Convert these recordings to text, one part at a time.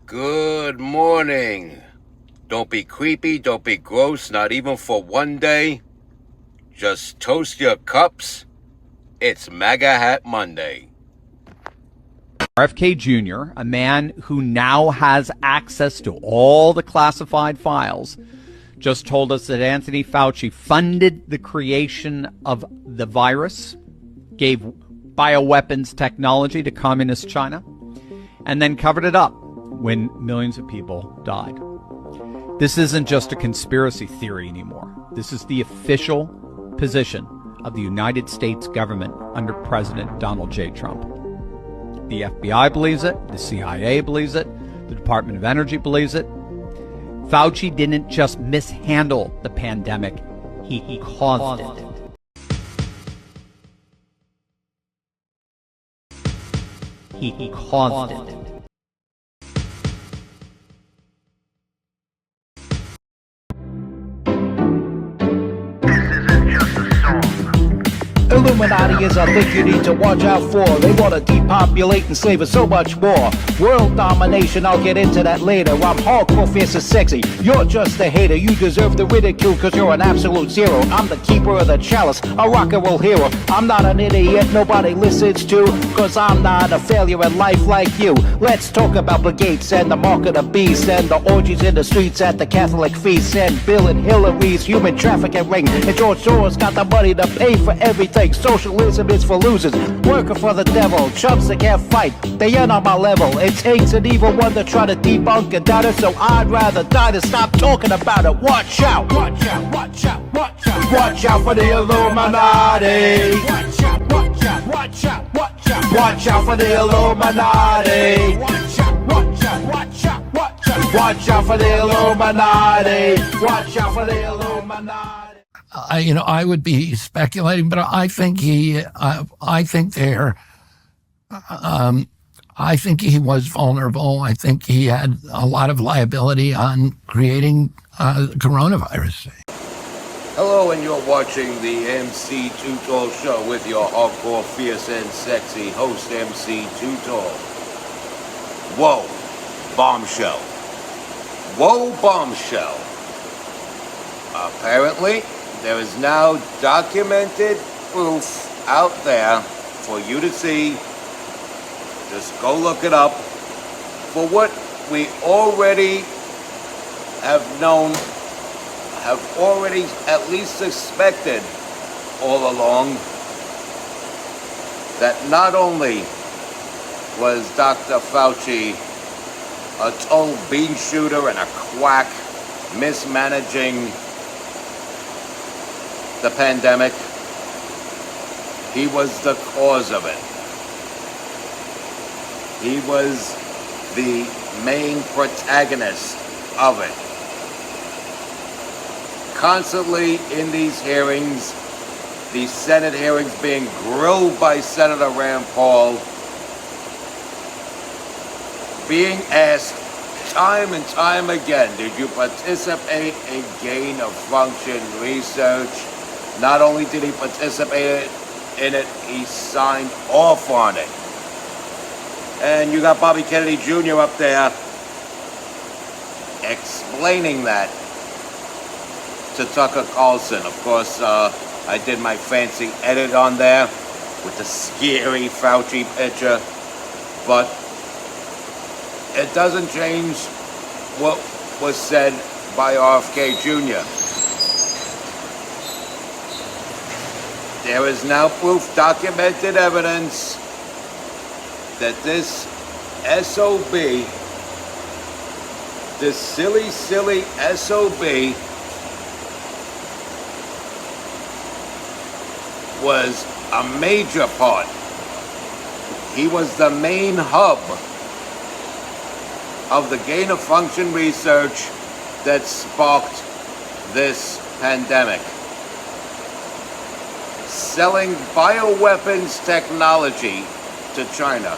Good morning. Don't be creepy, don't be gross, not even for one day. Just toast your cups. It's MAGA Hat Monday. RFK Jr., a man who now has access to all the classified files, just told us that Anthony Fauci funded the creation of the virus, gave bioweapons technology to communist China, and then covered it up when millions of people died. This isn't just a conspiracy theory anymore. This is the official position of the United States government under President Donald J. Trump. The FBI believes it. The CIA believes it. The Department of Energy believes it. Fauci didn't just mishandle the pandemic. He caused it. He caused it. Illuminati is a thing you need to watch out for. They want to depopulate and slave us so much more. World domination, I'll get into that later. I'm hardcore, fierce and sexy. You're just a hater. You deserve the ridicule because you're an absolute zero. I'm the keeper of the chalice, a rock and roll hero. I'm not an idiot nobody listens to, because I'm not a failure in life like you. Let's talk about Bill Gates and the mark of the beast and the orgies in the streets at the Catholic feasts and Bill and Hillary's human trafficking ring. And George Soros got the money to pay for everything. Socialism is for losers, working for the devil. Chumps that can't fight, they ain't on my level. It takes an evil one to try to debunk and doubt it, so I'd rather die than stop talking about it. Watch out, watch out, watch out, watch out. Watch out for the Illuminati. Watch out, watch out, watch out, watch out. Watch out for the Illuminati. Watch out, watch out, watch out, watch out. Watch out for the Illuminati. Watch out for the Illuminati. I would be speculating, but I think he was vulnerable. I think he had a lot of liability on creating coronavirus. Hello, and you're watching the MC Too Tall Show with your hardcore, fierce, and sexy host, MC Too Tall. Whoa, bombshell. Whoa, bombshell. Apparently, there is now documented proof out there for you to see. Just go look it up. For what we already have known, have already at least suspected all along, that not only was Dr. Fauci a total beanshooter and a quack mismanaging the pandemic, he was the cause of it. He was the main protagonist of it. Constantly in these hearings, these Senate hearings, being grilled by Senator Rand Paul, being asked time and time again, did you participate in gain-of-function research? Not only did he participate in it, he signed off on it. And you got Bobby Kennedy Jr. up there explaining that to Tucker Carlson. Of course, I did my fancy edit on there with the scary Fauci picture, but it doesn't change what was said by RFK Jr. There is now proof, documented evidence, that this SOB, this silly SOB, was a major part. He was the main hub of the gain-of-function research that sparked this pandemic. Selling bioweapons technology to China.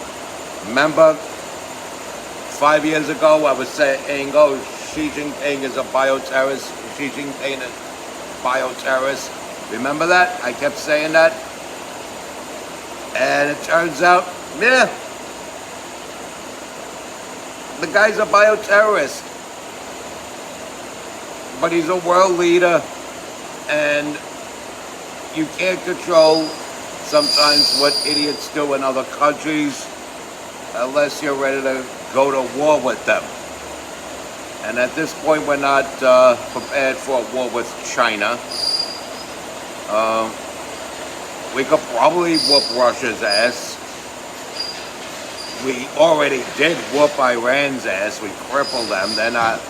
Remember, 5 years ago, I was saying, oh, Xi Jinping is a bioterrorist. Xi Jinping is a bioterrorist. Remember that? I kept saying that. And it turns out, The guy's a bioterrorist. But he's a world leader, and you can't control sometimes what idiots do in other countries unless you're ready to go to war with them. And at this point, we're not prepared for a war with China. We could probably whoop Russia's ass. We already did whoop Iran's ass. We crippled them. They're not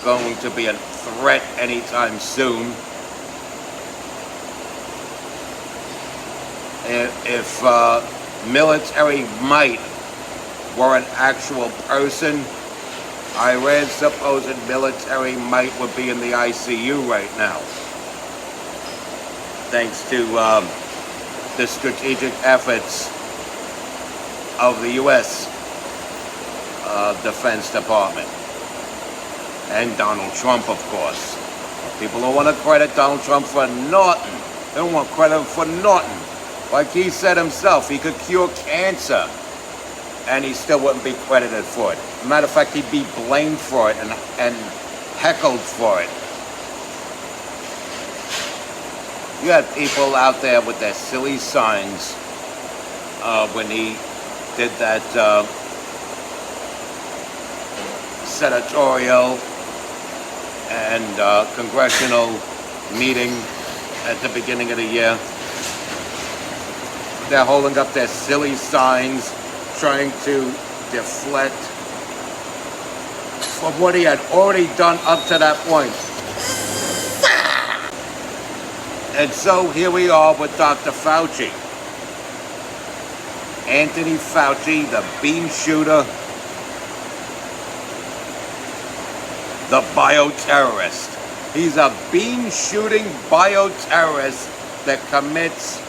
going to be a threat anytime soon. If military might were an actual person, Iran's supposed military might would be in the ICU right now. Thanks to the strategic efforts of the U.S. Defense Department. And Donald Trump, of course. People don't want to credit Donald Trump for nothing. They don't want credit for nothing. Like he said himself, he could cure cancer, and he still wouldn't be credited for it. Matter of fact, he'd be blamed for it and heckled for it. You had people out there with their silly signs when he did that senatorial and congressional meeting at the beginning of the year. They're holding up their silly signs, trying to deflect from what he had already done up to that point. And so here we are with Dr. Fauci. Anthony Fauci, the beanshooter, the bioterrorist. He's a bean-shooting bioterrorist that commits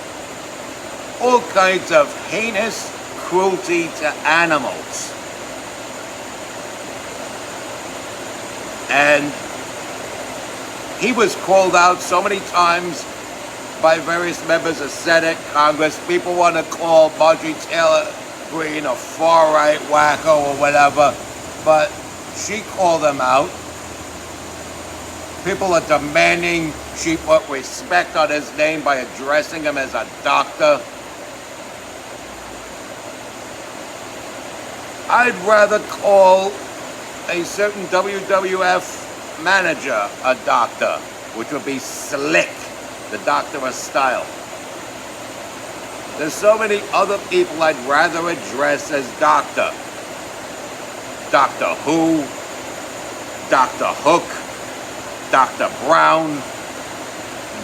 all kinds of heinous cruelty to animals. And he was called out so many times by various members of Senate, Congress. People want to call Marjorie Taylor Greene a far-right wacko or whatever, but she called him out. People are demanding she put respect on his name by addressing him as a doctor. I'd rather call a certain WWF manager a doctor, which would be Slick, the Doctor of Style. There's so many other people I'd rather address as doctor. Doctor Who, Dr. Hook, Dr. Brown,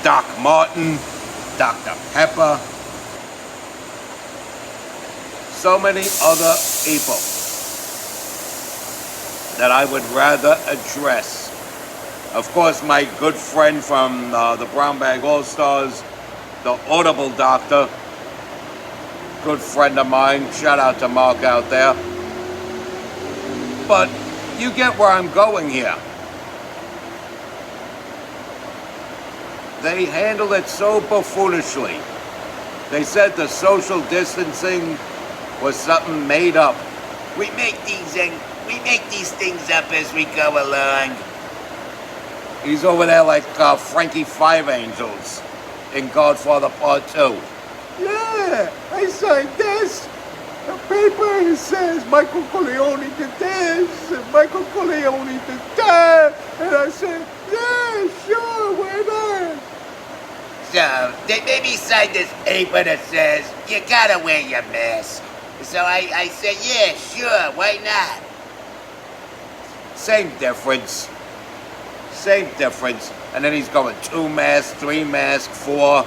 Doc Martin, Dr. Pepper. So many other people that I would rather address. Of course, my good friend from the Brown Bag All-Stars, the Audible Doctor, good friend of mine. Shout out to Mark out there. But you get where I'm going here. They handled it so buffoonishly. They said the social distancing was something made up. We make these things up as we go along. He's over there like Frankie Five Angels in Godfather Part 2. Yeah, I signed this. The paper says Michael Corleone did this, and Michael Corleone did that. And I said, yeah, sure, why not? So, they made me sign this paper that says, you gotta wear your mask. So I said, yeah, sure, why not? Same difference. Same difference. And then he's going 2 masks, 3 masks, 4.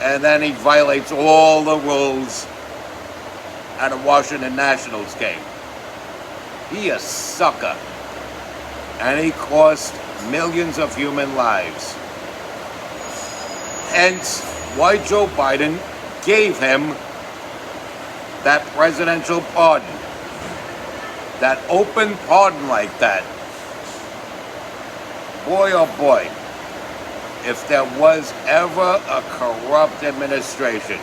And then he violates all the rules at a Washington Nationals game. He a sucker. And he cost millions of human lives. Hence why Joe Biden gave him that presidential pardon. That open pardon like that. Boy, oh boy, if there was ever a corrupt administration,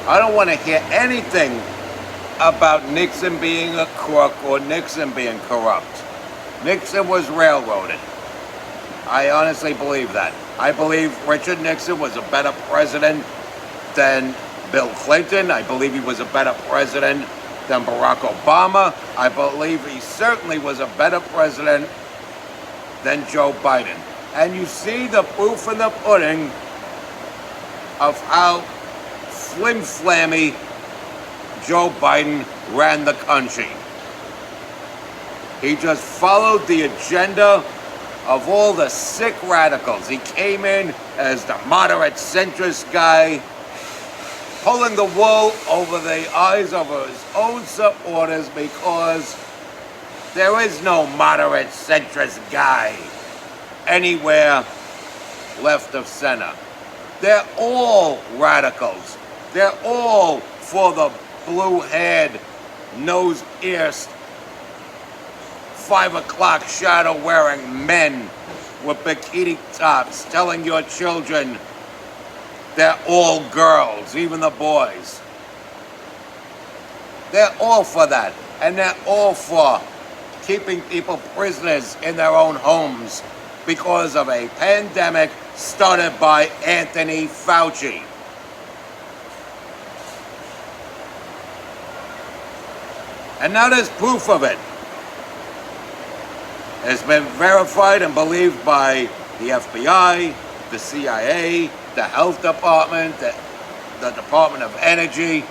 I don't want to hear anything about Nixon being a crook or Nixon being corrupt. Nixon was railroaded. I honestly believe that. I believe Richard Nixon was a better president than Bill Clinton. I believe he was a better president than Barack Obama. I believe he certainly was a better president than Joe Biden. And you see the proof in the pudding of how flim-flammy Joe Biden ran the country. He just followed the agenda of all the sick radicals. He came in as the moderate centrist guy, pulling the wool over the eyes of his own supporters because there is no moderate centrist guy anywhere left of center. They're all radicals. They're all for the blue-haired, nose-pierced, 5 o'clock shadow-wearing men with bikini tops telling your children they're all girls, even the boys. They're all for that. And they're all for keeping people prisoners in their own homes because of a pandemic started by Anthony Fauci. And now there's proof of it. It's been verified and believed by the FBI, the CIA, the Health Department, the Department of Energy.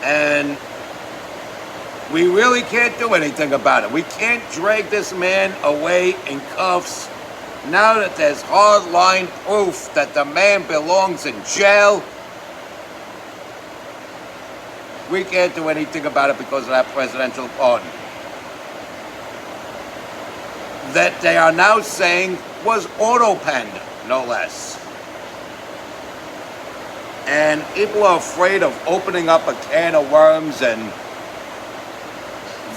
And we really can't do anything about it. We can't drag this man away in cuffs now that there's hardline proof that the man belongs in jail. We can't do anything about it because of that presidential pardon that they are now saying was auto-penned, no less. And people are afraid of opening up a can of worms and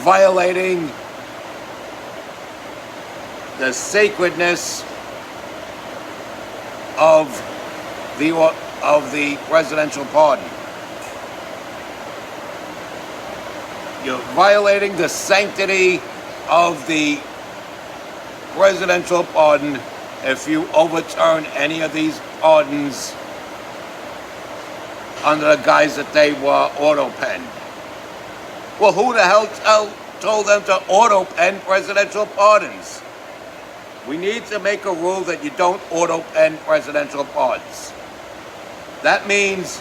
violating the sacredness of the presidential pardon. You're violating the sanctity of the presidential pardon if you overturn any of these pardons under the guise that they were auto-penned. Well, who the hell told them to auto-pen presidential pardons? We need to make a rule that you don't auto-pen presidential pardons. That means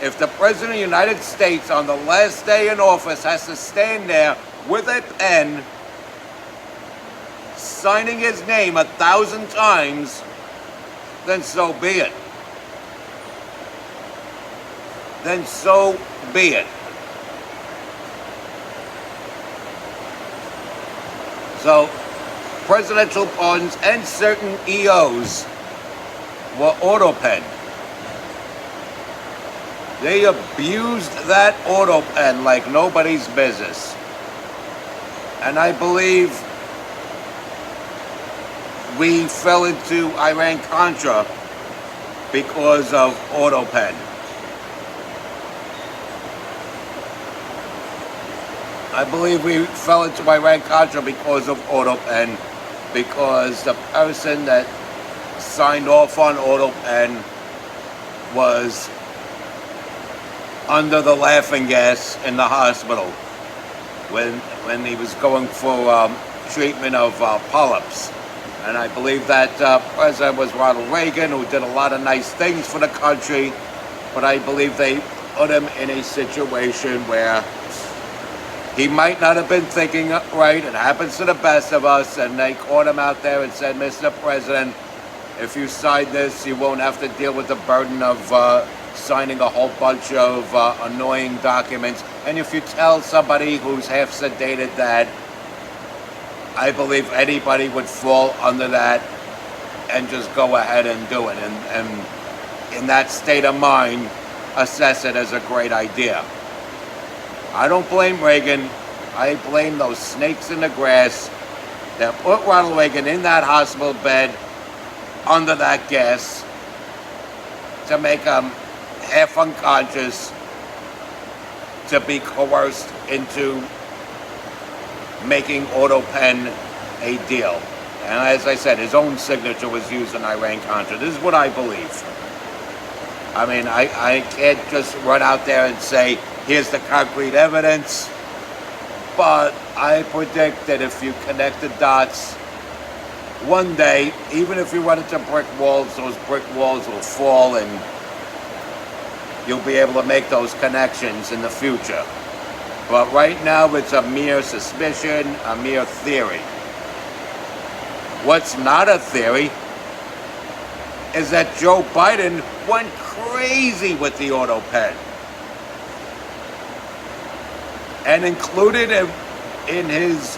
if the President of the United States on the last day in office has to stand there with a pen, signing his name 1,000 times, then so be it. Then so be it. So, presidential pardons and certain EOs were auto-penned. They abused that auto-pen like nobody's business. And I believe we fell into Iran-Contra because of auto-pen. I believe we fell into Iran-Contra because of auto-pen, because the person that signed off on auto-pen was under the laughing gas in the hospital when he was going for treatment of polyps. And I believe that president was Ronald Reagan, who did a lot of nice things for the country, but I believe they put him in a situation where he might not have been thinking right. It happens to the best of us, and they caught him out there and said, Mr. President, if you sign this, you won't have to deal with the burden of signing a whole bunch of annoying documents. And if you tell somebody who's half sedated that, I believe anybody would fall under that and just go ahead and do it. And in that state of mind, assess it as a great idea. I don't blame Reagan. I blame those snakes in the grass that put Ronald Reagan in that hospital bed under that gas to make him half unconscious to be coerced into making AutoPen a deal. And as I said, his own signature was used in Iran-Contra. This is what I believe. I mean, I can't just run out there and say, here's the concrete evidence, but I predict that if you connect the dots, one day, even if you run into brick walls, those brick walls will fall and you'll be able to make those connections in the future. But right now, it's a mere suspicion, a mere theory. What's not a theory is that Joe Biden went crazy with the AutoPen and included in his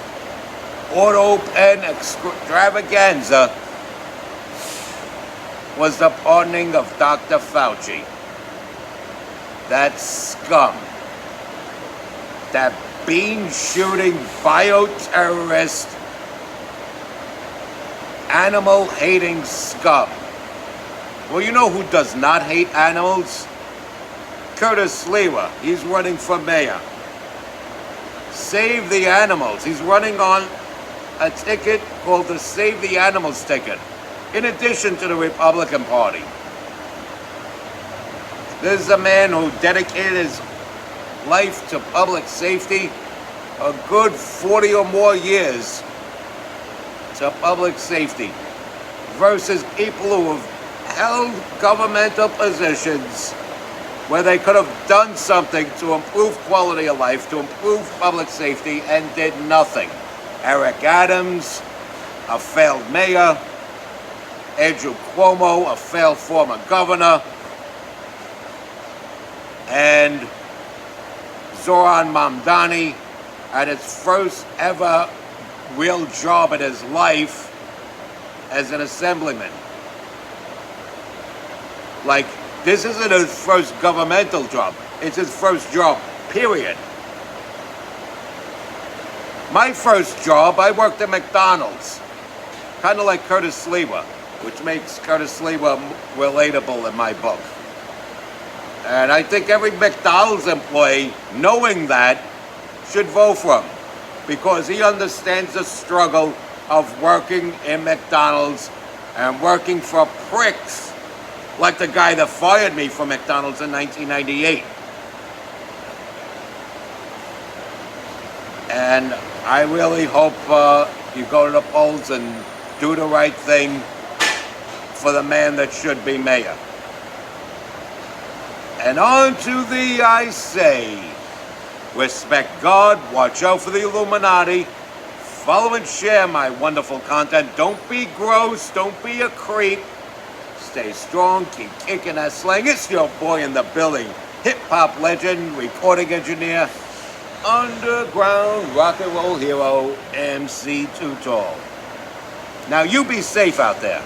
AutoPen extravaganza was the pardoning of Dr. Fauci. That scum, that bean-shooting bioterrorist, animal-hating scum. Well, you know who does not hate animals? Curtis Lewa. He's running for mayor. Save the Animals. He's running on a ticket called the Save the Animals ticket, in addition to the Republican Party. This is a man who dedicated his life to public safety, a good 40 or more years to public safety, versus people who have held governmental positions where they could have done something to improve quality of life, to improve public safety, and did nothing. Eric Adams, a failed mayor. Andrew Cuomo, a failed former governor. And Zoran Mamdani had his first ever real job in his life as an assemblyman. Like, this isn't his first governmental job. It's his first job, period. My first job, I worked at McDonald's. Kind of like Curtis Lewa, which makes Curtis Lewa relatable in my book. And I think every McDonald's employee, knowing that, should vote for him, because he understands the struggle of working in McDonald's and working for pricks like the guy that fired me from McDonald's in 1998. And I really hope you go to the polls and do the right thing for the man that should be mayor. And on to the I say, respect God, watch out for the Illuminati, follow and share my wonderful content. Don't be gross, don't be a creep. Stay strong, keep kicking that slang. It's your boy in the building, hip-hop legend, recording engineer, underground rock and roll hero, MC Too Tall. Now you be safe out there.